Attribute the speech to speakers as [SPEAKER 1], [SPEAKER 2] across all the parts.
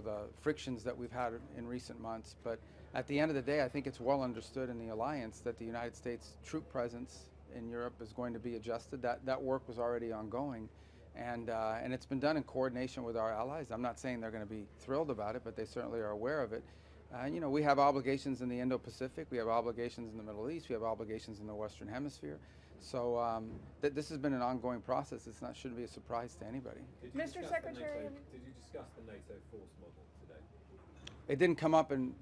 [SPEAKER 1] the frictions that we've had in recent months. But at the end of the day, I think it's well understood in the alliance that the United States troop presence in Europe is going to be adjusted. That work was already ongoing, and it's been done in coordination with our allies. I'm not saying they're going to be thrilled about it, but they certainly are aware of it. You know, we have obligations in the Indo-Pacific, we have obligations in the Middle East, we have obligations in the Western Hemisphere. So this has been an ongoing process. Shouldn't be a surprise to anybody.
[SPEAKER 2] Mr. Secretary,
[SPEAKER 3] did you discuss the NATO force model today?
[SPEAKER 1] It didn't come up in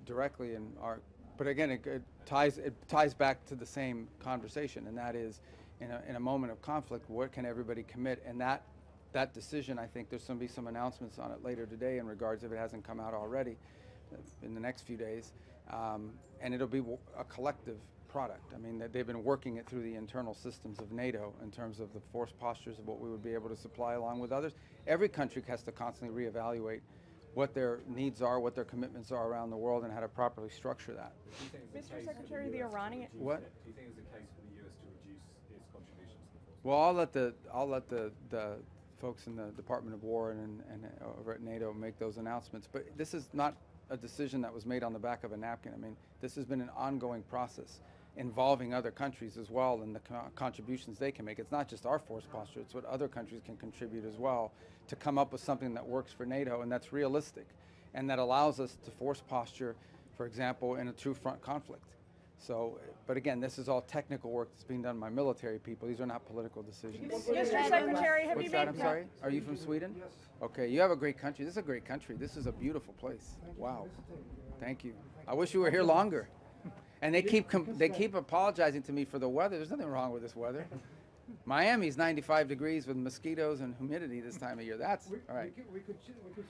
[SPEAKER 1] directly in our, but again, it ties back to the same conversation, and that is, in a moment of conflict, what can everybody commit? And that decision, I think there's going to be some announcements on it later today in regards, if it hasn't come out already, in the next few days, and it'll be a collective product. I mean, they've been working it through the internal systems of NATO in terms of the force postures of what we would be able to supply along with others. Every country has to constantly reevaluate what their needs are, what their commitments are around the world, and how to properly structure that.
[SPEAKER 2] Mr. Secretary, the Iranian...
[SPEAKER 1] What?
[SPEAKER 3] Do you think it's the case for the U.S. to reduce its contributions to the force?
[SPEAKER 1] Well, I'll let the folks in the Department of War and over at NATO make those announcements. But this is not a decision that was made on the back of a napkin. I mean, this has been an ongoing process involving other countries as well, and the contributions they can make. It's not just our force posture, it's what other countries can contribute as well to come up with something that works for NATO and that's realistic and that allows us to force posture, for example, in a true front conflict. So, but again, this is all technical work that's being done by military people. These are not political decisions.
[SPEAKER 2] Mr. Secretary, have
[SPEAKER 1] What's
[SPEAKER 2] you
[SPEAKER 1] that?
[SPEAKER 2] made...
[SPEAKER 1] I'm sorry? Are you from Sweden?
[SPEAKER 4] Yes.
[SPEAKER 1] Okay, you have a great country. This is a great country. This is a beautiful place. Wow. Thank you. I wish you were here longer. And they keep apologizing to me for the weather. There's nothing wrong with this weather. Miami's 95 degrees with mosquitoes and humidity this time of year. That's all right.
[SPEAKER 4] We could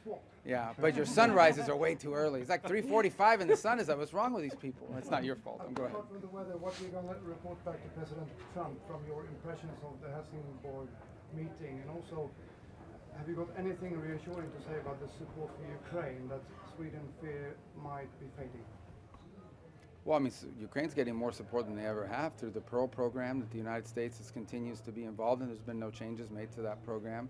[SPEAKER 4] swap.
[SPEAKER 1] Yeah, but your sunrises are way too early. It's like 3:45 and the sun is up. What's wrong with these people? It's not your fault. Go ahead.
[SPEAKER 4] Apart from the weather, what we're going to report back to President Trump from your impressions of the Helsingborg meeting, and also, have you got anything reassuring to say about the support for Ukraine that Sweden fear might be fading?
[SPEAKER 1] Well, I mean, Ukraine's getting more support than they ever have through the Pearl program that the United States continues to be involved in. There's been no changes made to that program.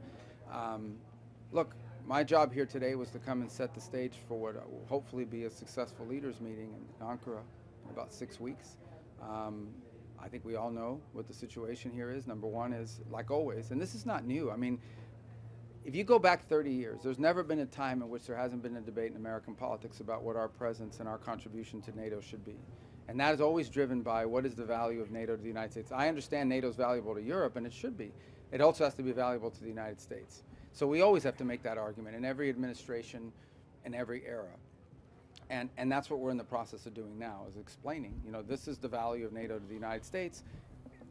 [SPEAKER 1] Look, my job here today was to come and set the stage for what will hopefully be a successful leaders meeting in Ankara in about 6 weeks. I think we all know what the situation here is. Number one is, like always, and this is not new. I mean, if you go back 30 years, there's never been a time in which there hasn't been a debate in American politics about what our presence and our contribution to NATO should be. And that is always driven by what is the value of NATO to the United States. I understand NATO is valuable to Europe, and it should be. It also has to be valuable to the United States. So we always have to make that argument in every administration, in every era. And that's what we're in the process of doing now, is explaining, you know, this is the value of NATO to the United States.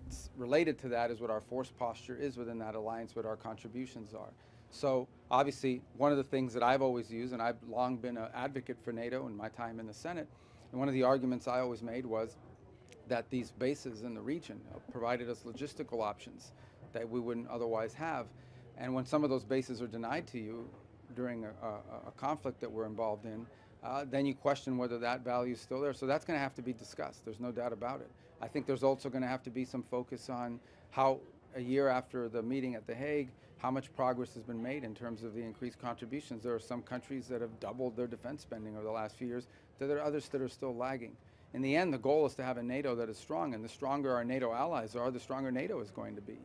[SPEAKER 1] It's related to that is what our force posture is within that alliance, what our contributions are. So obviously, one of the things that I've always used, and I've long been an advocate for NATO in my time in the Senate, and one of the arguments I always made was that these bases in the region provided us logistical options that we wouldn't otherwise have. And when some of those bases are denied to you during a conflict that we're involved in, then you question whether that value is still there. So that's going to have to be discussed. There's no doubt about it. I think there's also going to have to be some focus on how, a year after the meeting at The Hague, how much progress has been made in terms of the increased contributions. There are some countries that have doubled their defense spending over the last few years. There are others that are still lagging. In the end, the goal is to have a NATO that is strong, and the stronger our NATO allies are, the stronger NATO is going to be.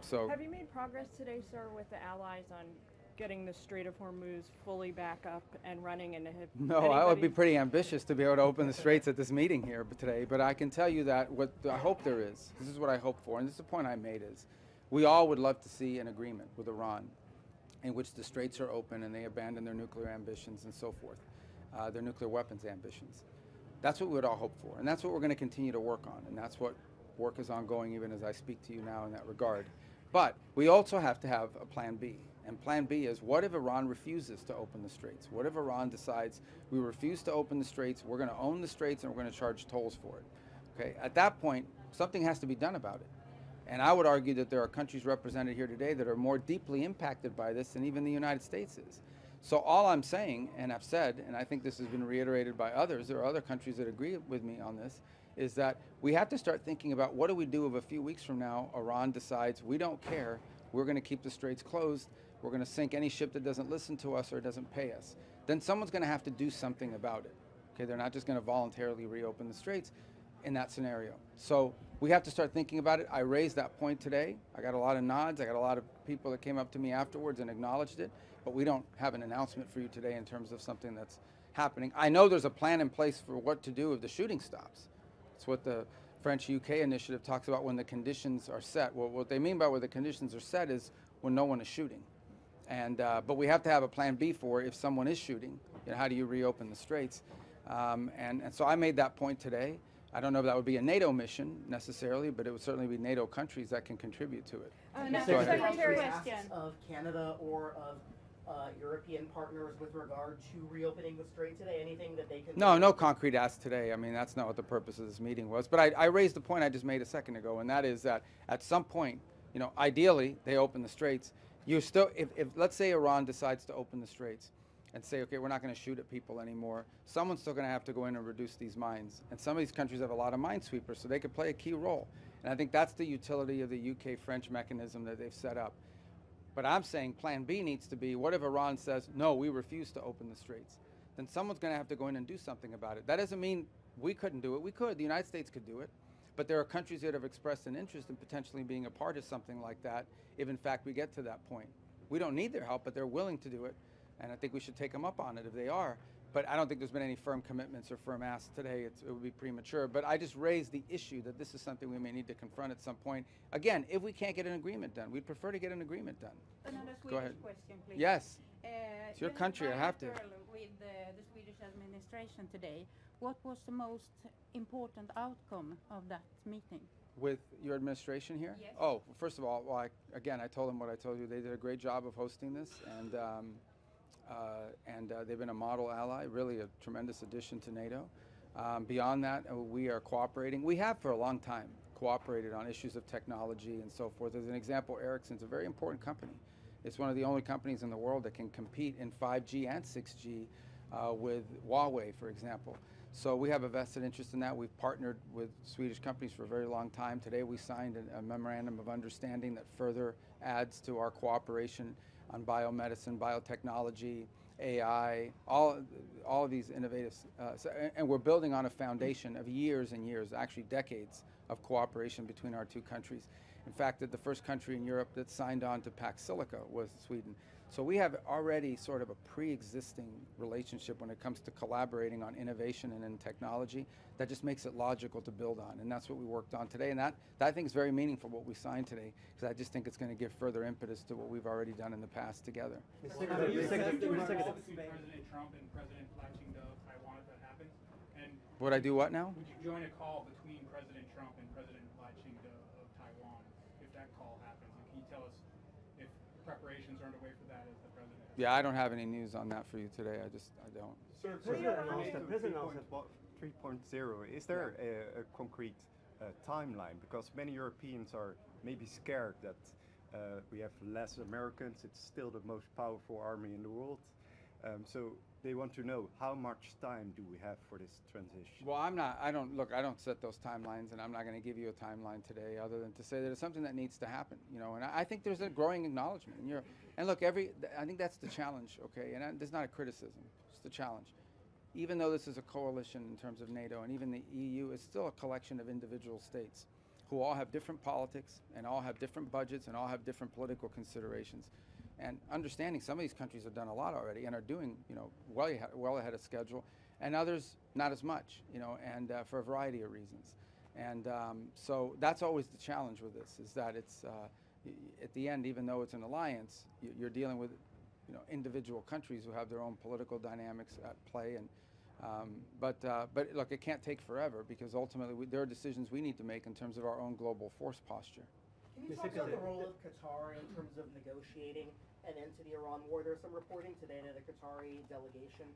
[SPEAKER 1] So,
[SPEAKER 2] have you made progress today, sir, with the allies on getting the Strait of Hormuz fully back up and running? And
[SPEAKER 1] no, I would be pretty ambitious to be able to open the straits at this meeting here today, but I can tell you that what I hope there is, this is what I hope for, and this is the point I made, is we all would love to see an agreement with Iran in which the straits are open and they abandon their nuclear ambitions and so forth, their nuclear weapons ambitions. That's what we would all hope for, and that's what we're going to continue to work on, and that's what work is ongoing even as I speak to you now in that regard. But we also have to have a plan B. And plan B is, what if Iran refuses to open the straits? What if Iran decides we refuse to open the straits, we're going to own the straits, and we're going to charge tolls for it? Okay? At that point, something has to be done about it. And I would argue that there are countries represented here today that are more deeply impacted by this than even the United States is. So all I'm saying, and I've said, and I think this has been reiterated by others, there are other countries that agree with me on this, is that we have to start thinking about what do we do if a few weeks from now Iran decides we don't care, we're going to keep the straits closed, we're going to sink any ship that doesn't listen to us or doesn't pay us. Then someone's going to have to do something about it. Okay, they're not just going to voluntarily reopen the straits in that scenario. So we have to start thinking about it. I raised that point today. I got a lot of nods. I got a lot of people that came up to me afterwards and acknowledged it, but we don't have an announcement for you today in terms of something that's happening. I know there's a plan in place for what to do if the shooting stops. It's what the French-UK initiative talks about when the conditions are set. Well, what they mean by where the conditions are set is when no one is shooting. And, but we have to have a plan B for if someone is shooting. You know, how do you reopen the straits? And so I made that point today. I don't know if that would be a NATO mission necessarily, but it would certainly be NATO countries that can contribute to it.
[SPEAKER 2] Mr. Secretary,
[SPEAKER 5] of Canada or of European partners with regard to reopening the strait today? Anything that they can do?
[SPEAKER 1] No concrete ask today. I mean, that's not what the purpose of this meeting was. But I raised the point I just made a second ago, and that is that at some point, you know, ideally they open the straits. You still, if let's say Iran decides to open the straits and say, okay, we're not going to shoot at people anymore, someone's still going to have to go in and reduce these mines. And some of these countries have a lot of minesweepers, so they could play a key role. And I think that's the utility of the UK-French mechanism that they've set up. But I'm saying plan B needs to be, what if Iran says, no, we refuse to open the straits? Then someone's going to have to go in and do something about it. That doesn't mean we couldn't do it. We could. The United States could do it. But there are countries that have expressed an interest in potentially being a part of something like that if, in fact, we get to that point. We don't need their help, but they're willing to do it. And I think we should take them up on it if they are. But I don't think there's been any firm commitments or firm asks today. It would be premature. But I just raised the issue that this is something we may need to confront at some point. Again, if we can't get an agreement done, we'd prefer to get an agreement done.
[SPEAKER 6] Another
[SPEAKER 1] Go
[SPEAKER 6] Swedish
[SPEAKER 1] ahead.
[SPEAKER 6] question, please.
[SPEAKER 1] Yes.
[SPEAKER 6] It's
[SPEAKER 1] your country, I have to.
[SPEAKER 6] With the Swedish administration today, what was the most important outcome of that meeting?
[SPEAKER 1] With your administration here?
[SPEAKER 6] Yes.
[SPEAKER 1] Oh, first of all, well, I told them what I told you. They did a great job of hosting this, and they've been a model ally, really a tremendous addition to NATO. Beyond that, we are cooperating. We have for a long time cooperated on issues of technology and so forth. As an example, Ericsson's a very important company. It's one of the only companies in the world that can compete in 5G and 6G with Huawei, for example. So we have a vested interest in that. We've partnered with Swedish companies for a very long time. Today we signed a memorandum of understanding that further adds to our cooperation on biomedicine, biotechnology, AI, all of these innovative, and we're building on a foundation of years and years, actually decades of cooperation between our two countries. In fact, the first country in Europe that signed on to Pax Silica was Sweden. So we have already sort of a pre-existing relationship when it comes to collaborating on innovation and in technology that just makes it logical to build on. And that's what we worked on today. And that I think is very meaningful, what we signed today, because I just think it's going to give further impetus to what we've already done in the past together.
[SPEAKER 3] Between President Trump and President Laching of Taiwan if that happens? And
[SPEAKER 1] Would I do what now?
[SPEAKER 3] would you join a call between President Trump and President Laching of Taiwan if that call happens? And can you tell us if preparations are underway for that as the president?
[SPEAKER 1] Yeah, I don't have any news on that for you today. I don't.
[SPEAKER 7] Sir, President announced about 3.0. Is there a concrete timeline? Because many Europeans are maybe scared that we have less Americans. It's still the most powerful army in the world. So they want to know, how much time do we have for this transition?
[SPEAKER 1] Well, I don't set those timelines, and I'm not going to give you a timeline today other than to say that it's something that needs to happen, you know, and I think there's a growing acknowledgement. And look, I think that's the challenge, okay, and there's not a criticism, it's the challenge. Even though this is a coalition in terms of NATO, and even the EU is still a collection of individual states who all have different politics and all have different budgets and all have different political considerations. And understanding some of these countries have done a lot already and are doing, you know, well ahead of schedule, and others not as much, you know, and for a variety of reasons. And so that's always the challenge with this, is that it's at the end, even though it's an alliance, you're dealing with, you know, individual countries who have their own political dynamics at play. And but look, it can't take forever, because ultimately there are decisions we need to make in terms of our own global force posture.
[SPEAKER 5] Can you talk about the role of Qatar in terms of negotiating an end to the Iran war? There's some reporting today that a Qatari delegation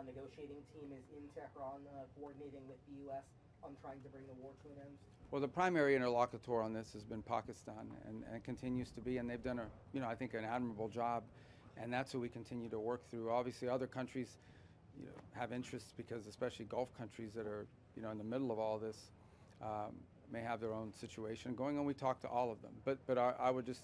[SPEAKER 5] negotiating team is in Tehran coordinating with the U.S. on trying to bring the war to an end.
[SPEAKER 1] Well, the primary interlocutor on this has been Pakistan, and it continues to be, and they've done I think an admirable job, and that's who we continue to work through. Obviously, other countries, you know, have interests, because especially Gulf countries that are, you know, in the middle of all this, may have their own situation going on. We talk to all of them, but I would just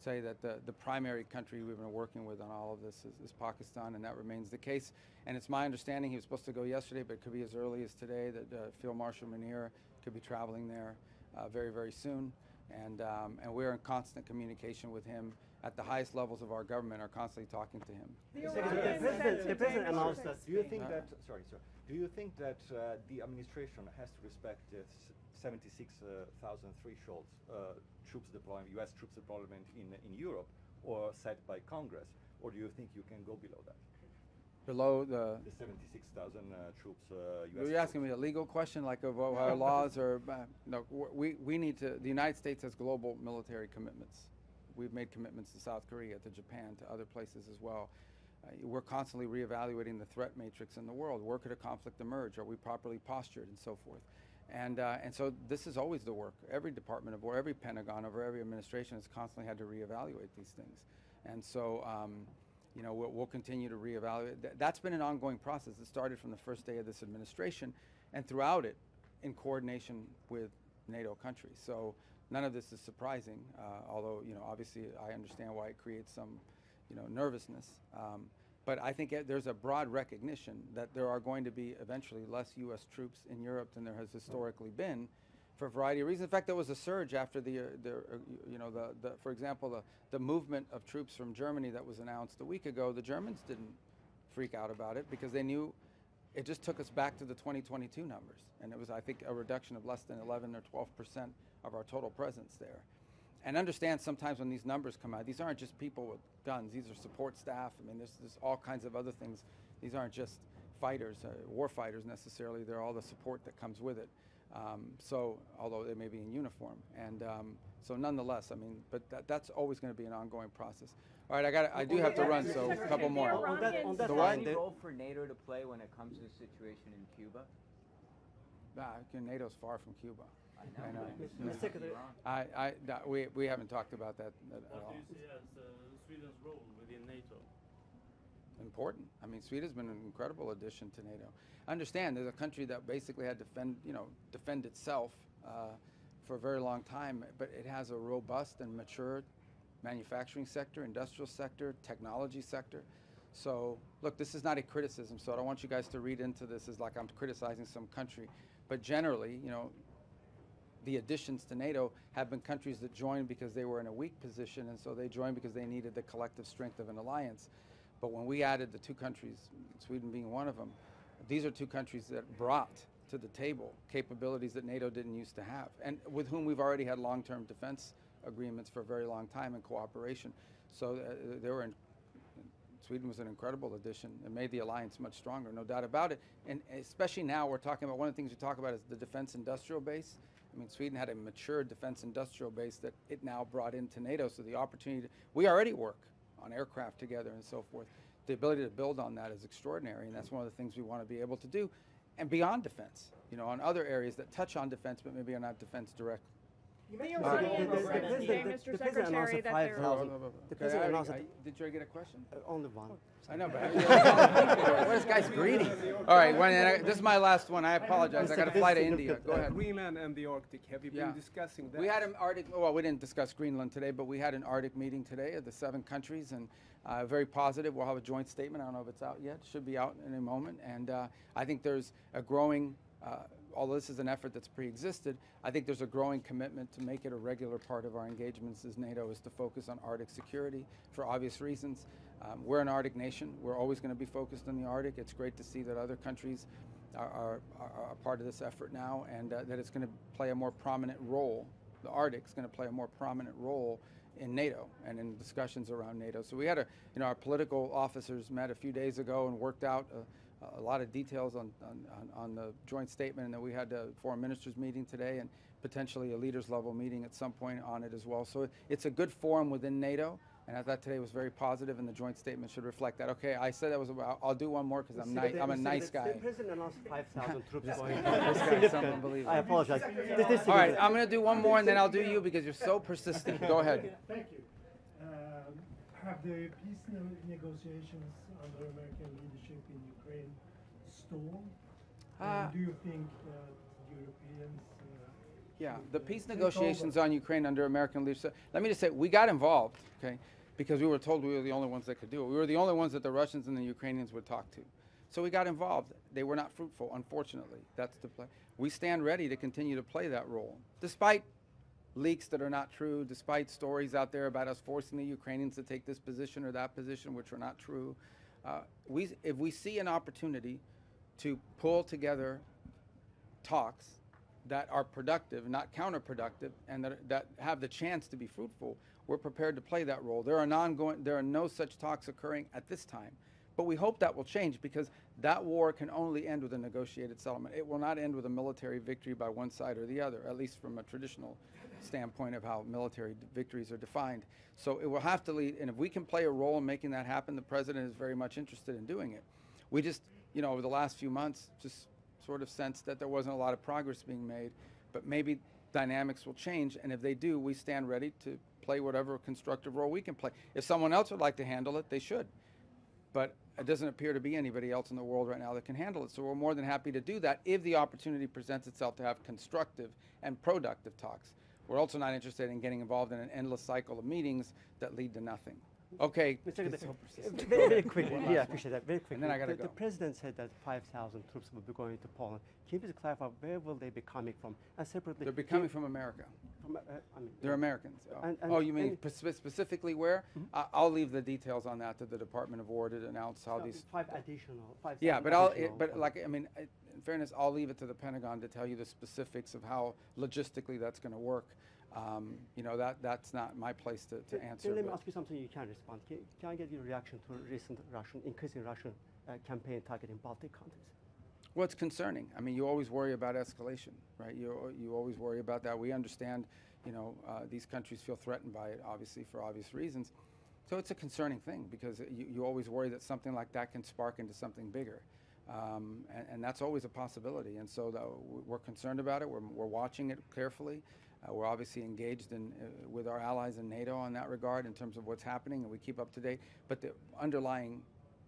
[SPEAKER 1] say that the primary country we've been working with on all of this is Pakistan, and that remains the case. And it's my understanding he was supposed to go yesterday, but it could be as early as today that Field Marshal Munir could be traveling there very, very soon. And we're in constant communication with him at the highest levels of our government, are constantly talking to him.
[SPEAKER 8] The president announced that. Do you think that? Sorry, sir. Do you think that the administration has to respect the 76,000 threshold troops deployment, U.S. troops deployment in Europe, or set by Congress, or do you think you can go below that?
[SPEAKER 1] Below the
[SPEAKER 8] 76,000 troops.
[SPEAKER 1] You're asking me a legal question, like of our laws, or no? We need to. The United States has global military commitments. We've made commitments to South Korea, to Japan, to other places as well. We're constantly reevaluating the threat matrix in the world. Where could a conflict emerge? Are we properly postured, and so forth? And so this is always the work. Every Department of War, every Pentagon, over every administration has constantly had to reevaluate these things. And so, you know, we'll continue to reevaluate. That's been an ongoing process. It started from the first day of this administration, and throughout it, in coordination with NATO countries. So none of this is surprising, although, you know, obviously I understand why it creates some, you know, nervousness. But I think there's a broad recognition that there are going to be eventually less U.S. troops in Europe than there has historically been, for a variety of reasons. In fact, there was a surge after for example, the movement of troops from Germany that was announced a week ago. The Germans didn't freak out about it because they knew it just took us back to the 2022 numbers, and it was, I think, a reduction of less than 11 or 12% of our total presence there. And understand, sometimes when these numbers come out, these aren't just people with guns. These are support staff. I mean, there's all kinds of other things. These aren't just fighters, war fighters necessarily. They're all the support that comes with it. So, although they may be in uniform, and so nonetheless, I mean, but that's always going to be an ongoing process. All right, I do have to run, so a couple more.
[SPEAKER 8] On that
[SPEAKER 9] line, any role for NATO to play when it comes to the situation in Cuba?
[SPEAKER 1] NATO's far from Cuba.
[SPEAKER 9] I know.
[SPEAKER 8] Mr. Secretary,
[SPEAKER 1] We haven't talked about that at all.
[SPEAKER 10] What do you see as Sweden's role within NATO?
[SPEAKER 1] Important. I mean, Sweden's been an incredible addition to NATO. Understand, there's a country that basically had to defend itself for a very long time, but it has a robust and mature manufacturing sector, industrial sector, technology sector. So, look, this is not a criticism, so I don't want you guys to read into this as like I'm criticizing some country. But generally, you know, the additions to NATO have been countries that joined because they were in a weak position, and so they joined because they needed the collective strength of an alliance. But when we added the two countries, Sweden being one of them, these are two countries that brought to the table capabilities that NATO didn't used to have, and with whom we've already had long-term defense agreements for a very long time in cooperation. So Sweden was an incredible addition and made the alliance much stronger, no doubt about it. And especially now, we're talking about, one of the things we talk about is the defense industrial base. I mean, Sweden had a mature defense industrial base that it now brought into NATO, so the opportunity we already work on aircraft together and so forth. The ability to build on that is extraordinary, and that's one of the things we want to be able to do. And beyond defense, you know, on other areas that touch on defense but maybe are not defense directly.
[SPEAKER 2] The Mr. Secretary, that there
[SPEAKER 1] Did you get a question?
[SPEAKER 8] only one.
[SPEAKER 1] I know, but this guy's greedy. All right, this is my last one. I apologize. I got to fly to India. Go ahead.
[SPEAKER 11] Greenland and the Arctic. Have you been discussing that?
[SPEAKER 1] We had an Arctic. Well, we didn't discuss Greenland today, but we had an Arctic meeting today of the 7 countries, and very positive. We'll have a joint statement. I don't know if it's out yet. It should be out in a moment. And I think there's a growing. Although this is an effort that's pre-existed, I think there's a growing commitment to make it a regular part of our engagements as NATO is to focus on Arctic security for obvious reasons. We're an Arctic nation. We're always going to be focused on the Arctic. It's great to see that other countries are part of this effort now, and that it's going to play a more prominent role. The Arctic is going to play a more prominent role in NATO and in discussions around NATO. So we had our political officers met a few days ago and worked out a lot of details on the joint statement, and then we had a Foreign Ministers meeting today and potentially a leaders level meeting at some point on it as well. So it's a good forum within NATO, and I thought today was very positive, and the joint statement should reflect that. Okay, I said that was about, I'll do one more because I'm a nice guy.
[SPEAKER 8] The president announced 5,000 troops going.
[SPEAKER 1] This guy's unbelievable.
[SPEAKER 8] I apologize.
[SPEAKER 1] All right, I'm going to do one more, and then I'll do you because you're so persistent. Go ahead.
[SPEAKER 12] Thank you. Have the peace negotiations under American leadership in Ukraine stalled? Do you think that Europeans
[SPEAKER 1] Yeah,
[SPEAKER 12] to,
[SPEAKER 1] the peace
[SPEAKER 12] take
[SPEAKER 1] negotiations
[SPEAKER 12] over.
[SPEAKER 1] on Ukraine under American leadership. Let me just say, we got involved, okay, because we were told we were the only ones that could do it. We were the only ones that the Russians and the Ukrainians would talk to. So we got involved. They were not fruitful, unfortunately. That's the play. We stand ready to continue to play that role, despite leaks that are not true, despite stories out there about us forcing the Ukrainians to take this position or that position, which are not true. If we see an opportunity to pull together talks that are productive, not counterproductive, and that have the chance to be fruitful, we're prepared to play that role. There are no such talks occurring at this time. But we hope that will change, because that war can only end with a negotiated settlement. It will not end with a military victory by one side or the other, at least from a traditional standpoint of how military victories are defined. So it will have to lead, and if we can play a role in making that happen, the president is very much interested in doing it. We just, over the last few months, just sort of sensed that there wasn't a lot of progress being made, but maybe dynamics will change, and if they do, we stand ready to play whatever constructive role we can play. If someone else would like to handle it, they should. But it doesn't appear to be anybody else in the world right now that can handle it. So we're more than happy to do that if the opportunity presents itself to have constructive and productive talks. We're also not interested in getting involved in an endless cycle of meetings that lead to nothing. Okay.
[SPEAKER 13] Very quickly, yeah, I appreciate that. Very quickly.
[SPEAKER 1] And then I gotta go.
[SPEAKER 13] The president said that 5,000 troops will be going to Poland. Can you please clarify where will they be coming from? And separately,
[SPEAKER 1] they're coming from America. They're Americans. You mean specifically where?
[SPEAKER 13] Mm-hmm.
[SPEAKER 1] I'll leave the details on that to the Department of War to announce how these.
[SPEAKER 13] 5,000
[SPEAKER 1] Yeah, but
[SPEAKER 13] additional.
[SPEAKER 1] in fairness, I'll leave it to the Pentagon to tell you the specifics of how logistically that's going to work. That's not my place to answer.
[SPEAKER 13] Let me ask you something you can respond. Can I get your reaction to recent increasing Russian campaign targeting Baltic countries?
[SPEAKER 1] Well, it's concerning. I mean, you always worry about escalation, right? You always worry about that. We understand, these countries feel threatened by it, obviously, for obvious reasons. So it's a concerning thing, because you always worry that something like that can spark into something bigger. And that's always a possibility. And so we're concerned about it. We're watching it carefully. We're obviously engaged with our allies in NATO on that regard in terms of what's happening, and we keep up to date. But the underlying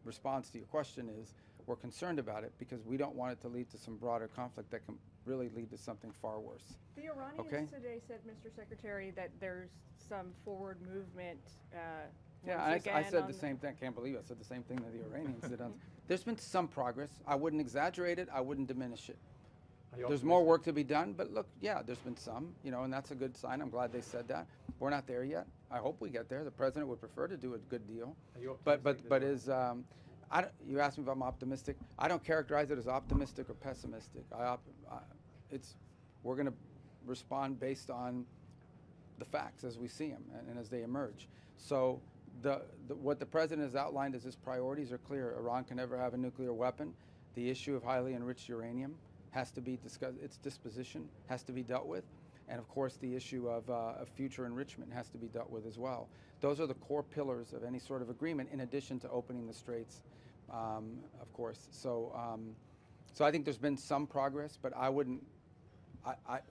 [SPEAKER 1] response to your question is we're concerned about it because we don't want it to lead to some broader conflict that can really lead to something far worse.
[SPEAKER 2] The Iranians today said, Mr. Secretary, that there's some forward movement.
[SPEAKER 1] I said the same thing. I can't believe I said the same thing that the Iranians did. There's been some progress. I wouldn't exaggerate it. I wouldn't diminish it. There's more work to be done, but look, yeah, there's been some, and that's a good sign. I'm glad they said that. We're not there yet. I hope we get there. The president would prefer to do a good deal. But you asked me if I'm optimistic. I don't characterize it as optimistic or pessimistic. We're going to respond based on the facts as we see them and as they emerge. So what the president has outlined as his priorities are clear. Iran can never have a nuclear weapon. The issue of highly enriched uranium has to be discussed. Its disposition has to be dealt with. And of course, the issue of future enrichment has to be dealt with as well. Those are the core pillars of any sort of agreement, in addition to opening the straits, of course. So I think there's been some progress, but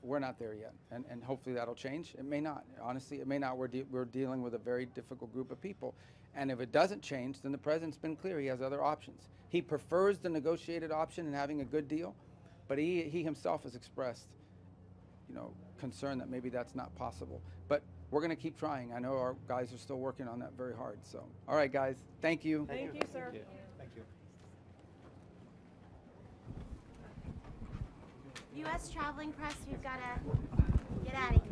[SPEAKER 1] we're not there yet. And hopefully that'll change. It may not. Honestly, it may not. We're dealing with a very difficult group of people. And if it doesn't change, then the president's been clear. He has other options. He prefers the negotiated option and having a good deal, but he himself has expressed, concern that maybe that's not possible. But we're going to keep trying. I know our guys are still working on that very hard. So, all right, guys. Thank you.
[SPEAKER 2] Thank you, sir.
[SPEAKER 8] Thank you.
[SPEAKER 14] U.S. traveling press, we've got to get out of here.